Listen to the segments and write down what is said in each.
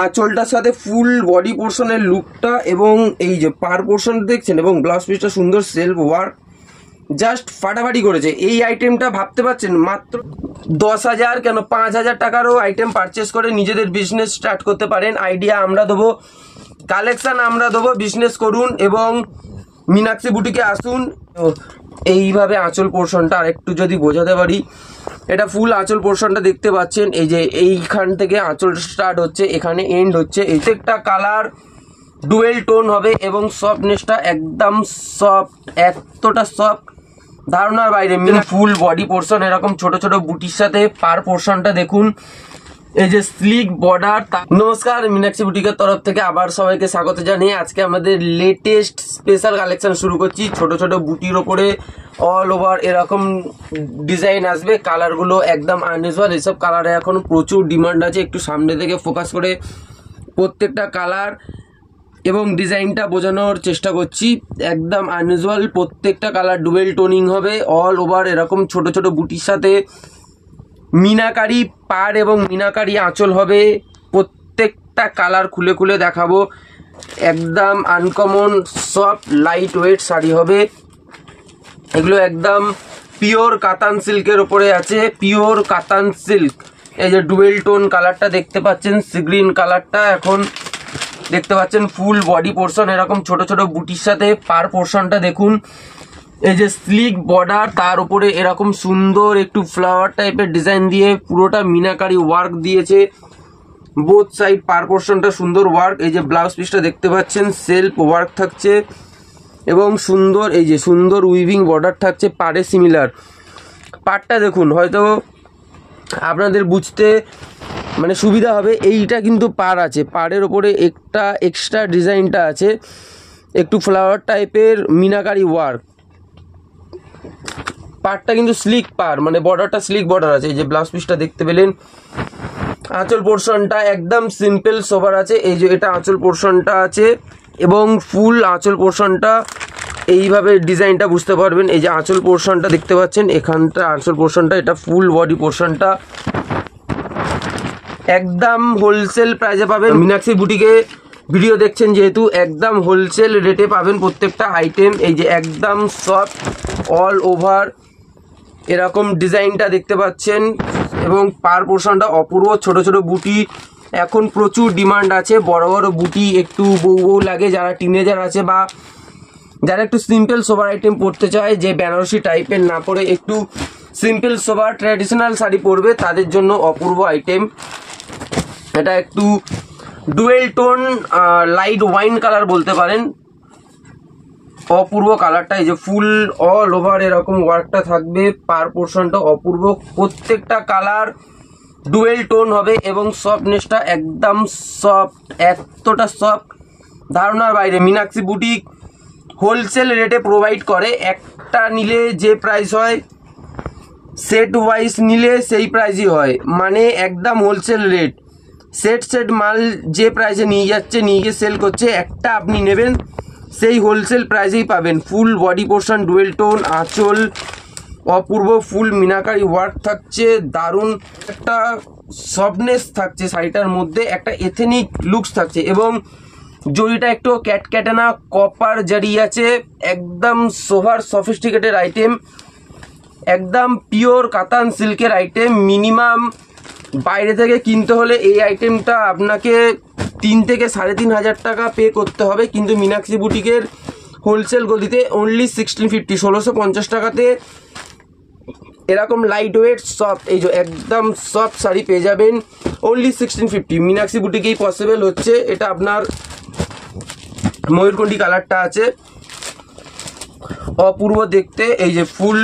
আঁচলটার সাথে full body পোর্শনের লুকটা এবং এই যে পার পোর্শন দেখছেন এবং ব্লাউজ পিসটা সুন্দর সেলফ ওয়ার্ক, জাস্ট ফাটাফাটি করেছে। এই আইটেমটা ভাবতে পারছেন মাত্র 10,000 কেন 5,000 টাকারও আইটেম পারচেস করে নিজেদের বিজনেস স্টার্ট করতে পারেন। আইডিয়া আমরা দেবো, কালেকশান আমরা দেবো, বিজনেস করুন এবং মীনাক্ষী বুটিকে আসুন। এইভাবে আঁচল পোর্শনটা আরেকটু যদি বোঝাতে পারি, এটা ফুল আঁচল পোর্শনটা দেখতে পাচ্ছেন। এই যে এইখান থেকে আঁচল স্টার্ট হচ্ছে, এখানে এন্ড হচ্ছে। প্রত্যেকটা কালার ডুয়েল টোন হবে এবং সফটনেসটা একদম সফট, এতটা সফট ধারণার বাইরে। ফুল বডি পোর্শন এরকম ছোট ছোট বুটির সাথে পার পোর্শনটা দেখুন, এই যে স্লিক বর্ডার। নমস্কার, মীনাক্ষী বুটিকের তরফ থেকে আবার সবাইকে স্বাগত জানিয়ে আজকে আমাদের লেটেস্ট স্পেশাল কালেকশন শুরু করছি। ছোট ছোট বুটির ওপরে অল ওভার এরকম ডিজাইন আসবে, কালারগুলো একদম আনইউজুয়াল। এইসব কালারে এখন প্রচুর ডিমান্ড আছে। একটু সামনে থেকে ফোকাস করে প্রত্যেকটা কালার এবং ডিজাইনটা বোঝানোর চেষ্টা করছি। একদম আনইউজুয়াল, প্রত্যেকটা কালার ডুয়েল টোনিং হবে, অল ওভার এরকম ছোট ছোট বুটির সাথে মিনাকারি পাড় এবং মিনাকারি আঁচল হবে। প্রত্যেকটা কালার খুলে খুলে দেখাবো। একদম uncommon soft light wait sari হবে এগুলো। একদম পিওর কাতান সিল্কের ওপরে আছে, পিওর কাতান সিল্ক। এই যে ডুয়েল টোন কালারটা দেখতে পাচ্ছেন, সি গ্রিন কালারটা এখন দেখতে পাচ্ছেন। ফুল বডি পোর্শন এরকম ছোট ছোট বুটির সাথে পার পোর্শনটা দেখুন। এই যে স্লিক বর্ডার, তার উপরে এরকম সুন্দর একটু ফ্লাওয়ার টাইপের ডিজাইন দিয়ে পুরোটা মিনাকারি ওয়ার্ক দিয়েছে। বোথ সাইড পার পোর্শনটা সুন্দর ওয়ার্ক। এই যে ব্লাউজ পিসটা দেখতে পাচ্ছেন, সেলফ ওয়ার্ক থাকছে এবং সুন্দর এই যে সুন্দর উইভিং বর্ডার থাকছে পাড়ে সিমিলার। পাড়টা দেখুন, হয়তো আপনাদের বুঝতে মানে সুবিধা হবে। এইটা কিন্তু পাড় আছে, পাড়ের ওপরে একটা এক্সট্রা ডিজাইনটা আছে, একটু ফ্লাওয়ার টাইপের মিনাকারি ওয়ার্ক। পাড়টা কিন্তু স্লিক পাড়, মানে বর্ডারটা স্লিক বর্ডার আছে। এই যে ব্লাউজ পিসটা দেখতে পেলেন। আঁচল পোর্শনটা একদম সিম্পল সোবার আছে। এই যে এটা আঁচল পোর্শনটা আছে এবং ফুল আঁচল পোর্শনটা এইভাবে ডিজাইনটা বুঝতে পারবেন। এই যে আঁচল পোর্শনটা দেখতে পাচ্ছেন, এখানটা আঁচল পোর্শনটা, এটা ফুল বডি পোর্শনটা একদম হোলসেল প্রাইসে পাবেন। মীনাক্ষী বুটিকে ভিডিও দেখছেন যেহেতু, একদম হোলসেল রেটে পাবেন প্রত্যেকটা আইটেম। এই যে একদম সফট অল ওভার এরকম ডিজাইনটা দেখতে পাচ্ছেন এবং পার পোর্শনটা অপূর্ব। ছোট ছোট বুটি এখন প্রচুর ডিমান্ড আছে। বড় বড় বুটি একটু বউ বউ লাগে, যারা টিনেজার আছে বা যারা একটু সিম্পল সোবার আইটেম পরতে চায়, যে বেনারসি টাইপের না পরে একটু সিম্পল সোবার ট্র্যাডিশনাল শাড়ি পরবে, তাদের জন্য অপূর্ব আইটেম। এটা একটু dual tone light wine colour বলতে পারেন, অপূর্ব কালারটা। এই যে ফুল অল ওভার এরকম ওয়ার্কটা থাকবে, পার পোর্শনটা অপূর্ব। প্রত্যেকটা কালার ডুয়েল টোন হবে এবং সফটনেসটা একদম সফট, এতটা সফট ধারণার বাইরে। মীনাক্ষী বুটিক হোলসেল রেটে প্রোভাইড করে। একটা নিলে যে প্রাইস হয়, সেট ওয়াইজ নিলে সেই প্রাইসই হয়, মানে একদম হোলসেল রেট। সেট সেট মাল যে প্রাইসে নিয়ে যাচ্ছে, নিয়ে গিয়ে সেল করছে, একটা আপনি নেবেন সেই হোলসেল প্রাইসেই পাবেন। Full body portion dual tone, আঁচল অপূর্ব, ফুল মিনাকারি ওয়ার্ক থাকছে, দারুণ একটা সফটনেস থাকছে শাড়িটার মধ্যে, একটা এথেনিক লুকস থাকছে এবং জরিটা একটু ক্যাটক্যাটানা কপার জারি আছে। একদম সোভার সফিস্টিকেটেড আইটেম, একদম পিওর কাতান সিল্কের আইটেম। মিনিমাম বাইরে থেকে কিনতে হলে এই আইটেমটা আপনাকে 3 থেকে 3,500 টাকা পে করতে হবে, কিন্তু মীনাক্ষী বুটিকের হোলসেল গদিতে অনলি 1650, 1650 টাকাতে এরকম লাইট ওয়েট সফট, এই যে একদম সফট শাড়ি পেয়ে যাবেন অনলি 1650। মীনাক্ষী বুটিকেই পসিবল হচ্ছে। এটা আপনার ময়ূরকণ্ঠী কালারটা আছে, অপূর্ব দেখতে। এই যে ফুল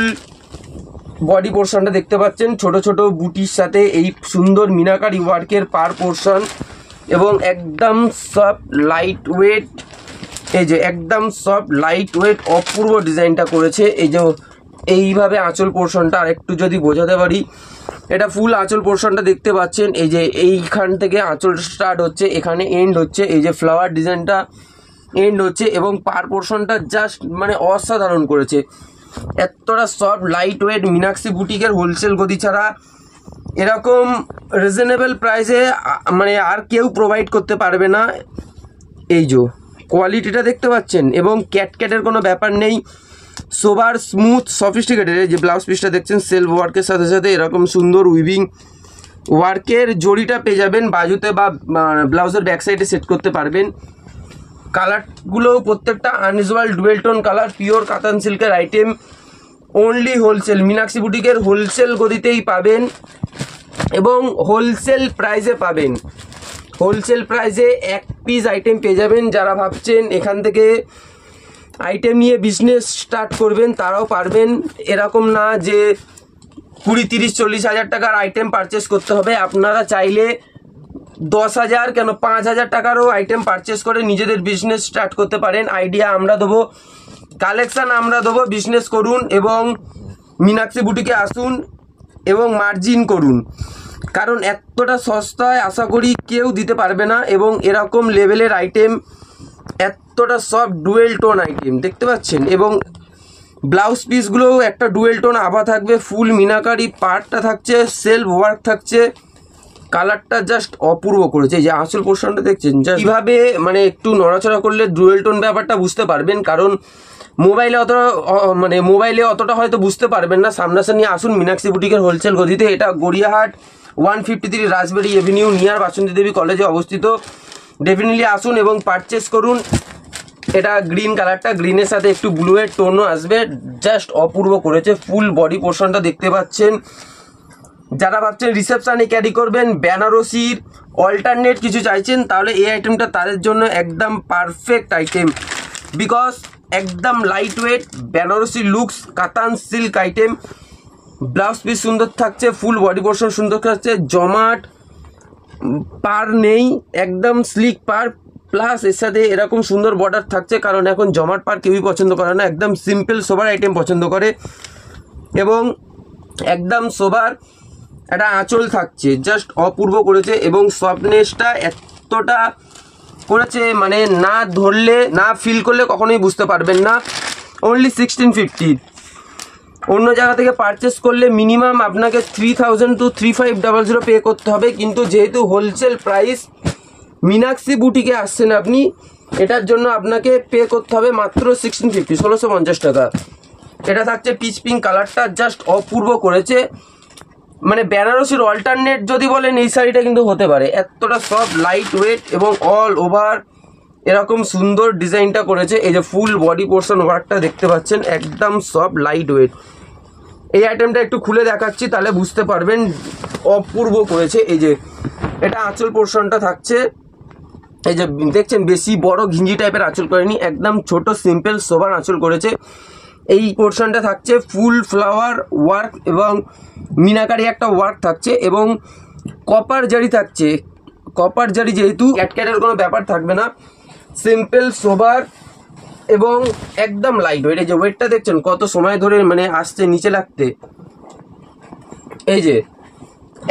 বডি পোর্শনটা দেখতে পাচ্ছেন, ছোট ছোট বুটির সাথে এই সুন্দর মিনাকারি ওয়ার্কের পার পোর্শন এবং একদম সফট লাইট ওয়েট। এই যে একদম সফট লাইট ওয়েট অপূর্ব ডিজাইনটা করেছে। এই যে এইভাবে আঁচল পোর্শনটা আরেকটু যদি বোঝাতে পারি, এটা ফুল আঁচল পোর্শনটা দেখতে পাচ্ছেন। এই যে এইখান থেকে আঁচল স্টার্ট হচ্ছে, এখানে এন্ড হচ্ছে। এই যে ফ্লাওয়ার ডিজাইনটা এন্ড হচ্ছে এবং পার পোর্শনটা জাস্ট মানে অসাধারণ করেছে। এতটা সফট লাইট ওয়েট। মীনাক্ষী বুটিকের হোলসেল গদি ছাড়া এরকম রিজনেবল প্রাইসে মানে আর কেউ প্রোভাইড করতে পারবে না। এই যে কোয়ালিটিটা দেখতে পাচ্ছেন, এবং ক্যাটের কোনো ব্যাপার নেই, সোবার স্মুথ সফিস্টিকেটেড। এই যে ব্লাউজ পিসটা দেখছেন সেলফ ওয়ার্কের সাথে সাথে এরকম সুন্দর উইভিং ওয়ার্কের জড়িটা পেয়ে যাবেন বাজুতে বা ব্লাউজের ব্যাক সাইডে সেট করতে পারবেন। কালারগুলো প্রত্যেকটা unusual dual tone colour, pure katan সিল্কের আইটেম, অনলি হোলসেল মীনাক্ষী বুটিকের হোলসেল গদিতেই পাবেন এবং হোলসেল প্রাইসে পাবেন। হোলসেল প্রাইসে এক পিস আইটেম পেয়ে যাবেন। যারা ভাবছেন এখান থেকে আইটেম নিয়ে বিজনেস স্টার্ট করবেন তারাও পারবেন। এরকম না যে 20-30-40 হাজার টাকার আইটেম পারচেস করতে হবে। আপনারা চাইলে 10,000 কেন 5,000 টাকারও আইটেম পারচেস করে নিজেদের বিজনেস স্টার্ট করতে পারেন। আইডিয়া আমরা দেবো, কালেকশান আমরা দেবো, বিজনেস করুন এবং মীনাক্ষী বুটিকে আসুন এবং মার্জিন করুন, কারণ এতটা সস্তায় আশা করি কেউ দিতে পারবে না। এবং এরকম লেভেলের আইটেম, এতটা সব ডুয়েল টোন আইটেম দেখতে পাচ্ছেন, এবং ব্লাউজ পিসগুলোও একটা ডুয়েল টোন আভা থাকবে, ফুল মিনাকারি পার্টটা থাকছে, সেলফ ওয়ার্ক থাকছে, কালারটা জাস্ট অপূর্ব করেছে। এই যে আঁচল পোর্শনটা দেখছেন, কীভাবে মানে একটু নড়াচড়া করলে ডুয়েল টোন ব্যাপারটা বুঝতে পারবেন, কারণ মোবাইলে অতটা হয়তো বুঝতে পারবেন না। সামনাসামনি আসুন মীনাক্ষী বুটিকের হোলসেল গদিতে। এটা গড়িয়াহাট 153 রাজবাড়ি এভিনিউ নিয়ার বাসন্তী দেবী কলেজে অবস্থিত। ডেফিনেটলি আসুন এবং পারচেস করুন। এটা গ্রিন কালারটা, গ্রিনের সাথে একটু ব্লুয়ের টোনও আসবে, জাস্ট অপূর্ব করেছে। ফুল বডি পোর্শনটা দেখতে পাচ্ছেন। যারা ভাবছেন রিসেপশানে ক্যারি করবেন, বেনারসির অল্টারনেট কিছু চাইছেন, তাহলে এই আইটেমটা তাদের জন্য একদম পারফেক্ট আইটেম, বিকজ একদম লাইট ওয়েট বেনারসি লুকস কাতান সিল্ক আইটেম। ব্লাউজ পিস সুন্দর থাকছে, ফুল বডি পোর্শন সুন্দর থাকছে, জমাট পার নেই, একদম স্লিক পার, প্লাস এর সাথে এরকম সুন্দর বর্ডার থাকছে, কারণ এখন জমাট পার কেউই পছন্দ করে না, একদম সিম্পল সোবার আইটেম পছন্দ করে। এবং একদম সোবার একটা আঁচল থাকছে, জাস্ট অপূর্ব করেছে। এবং সফটনেসটা এতটা করেছে মানে না ধরলে না ফিল করলে কখনোই বুঝতে পারবেন না। অনলি 1650। অন্য জায়গা থেকে পারচেস করলে মিনিমাম আপনাকে 3000 to 3500 পে করতে হবে, কিন্তু যেহেতু হোলসেল প্রাইস মীনাক্ষী বুটিকে আসছেন আপনি, এটার জন্য আপনাকে পে করতে হবে মাত্র 1650, 1650 টাকা। এটা থাকছে পিচ পিঙ্ক কালারটা, জাস্ট অপূর্ব করেছে। মানে বেনারসির অল্টারনেট যদি বলেন এই শাড়িটা কিন্তু হতে পারে, এতটা সফট লাইট ওয়েট এবং অল ওভার এরকম সুন্দর ডিজাইনটা করেছে। এই যে ফুল বডি পোর্শন ওয়ার্কটা দেখতে পাচ্ছেন, একদম সফট লাইট ওয়েট। এই আইটেমটা একটু খুলে দেখাচ্ছি তাহলে বুঝতে পারবেন, অপূর্ব করেছে। এই যে এটা আঁচল পোর্শনটা থাকছে, এই যে দেখছেন বেশি বড় ঘিঞ্জি টাইপের আঁচল করেনি, একদম ছোট সিম্পল সোবার আঁচল করেছে। এই পোর্শনটা থাকছে ফুল ফ্লাওয়ার ওয়ার্ক এবং মিনাকারি একটা ওয়ার্ক থাকছে, এবং কপার জারি থাকছে। কপার জারি যেহেতু ক্যাটের কোনো ব্যাপার থাকবে না, সিম্পল সোবার এবং একদম লাইট ওয়েট। এই যে ওয়েটটা দেখছেন কত সময় ধরে মানে আসছে নিচে লাগতে। এই যে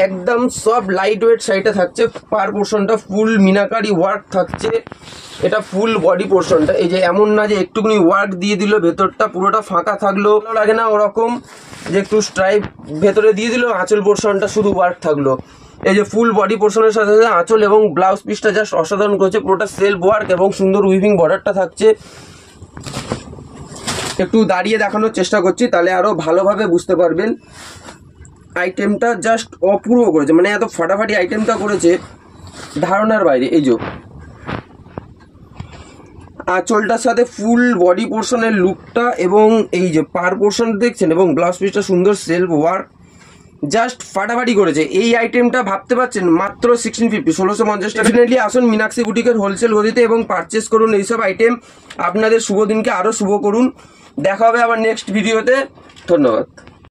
একদম সব লাইট ওয়েট শাড়িটা থাকছে, পার পোর্শনটা ফুল মিনাকারি ওয়ার্ক থাকছে। এটা ফুল বডি পোর্শনটা, এই যে এমন না যে একটুখানি ওয়ার্ক দিয়ে দিল, ভেতরটা পুরোটা ফাঁকা থাকলো, ভালো লাগে না ওরকম যে একটু স্ট্রাইপ ভেতরে দিয়ে দিল, আঁচল পোর্শনটা শুধু ওয়ার্ক থাকলো। এই যে ফুল বডি পোর্শনের সাথে সাথে আঁচল এবং ব্লাউজ পিসটা জাস্ট অসাধারণ করেছে, পুরোটা সেলফ ওয়ার্ক এবং সুন্দর উইভিং বর্ডারটা থাকছে। একটু দাঁড়িয়ে দেখানোর চেষ্টা করছি তাহলে আরও ভালোভাবে বুঝতে পারবেন। আইটেমটা জাস্ট অপূর্ব করেছে, মানে এত ফাটাফাটি আইটেমটা করেছে ধারণার বাইরে। এই যে আঁচলটার সাথে ফুল বডি পোর্শনের লুকটা এবং এই যে পার পোর্শন দেখছেন, এবং ব্লাউজ পিসটা সুন্দর সেলফ ওয়ার্ক, জাস্ট ফাটাফাটি করেছে। এই আইটেমটা ভাবতে পারছেন মাত্র 1650, 1650 টাকা। ডেফিনেটলি আসুন মীনাক্ষী বুটিকের হোলসেল গদিতে এবং পারচেস করুন এইসব আইটেম। আপনাদের শুভ দিনকে আরও শুভ করুন। দেখা হবে আবার নেক্সট ভিডিওতে। ধন্যবাদ।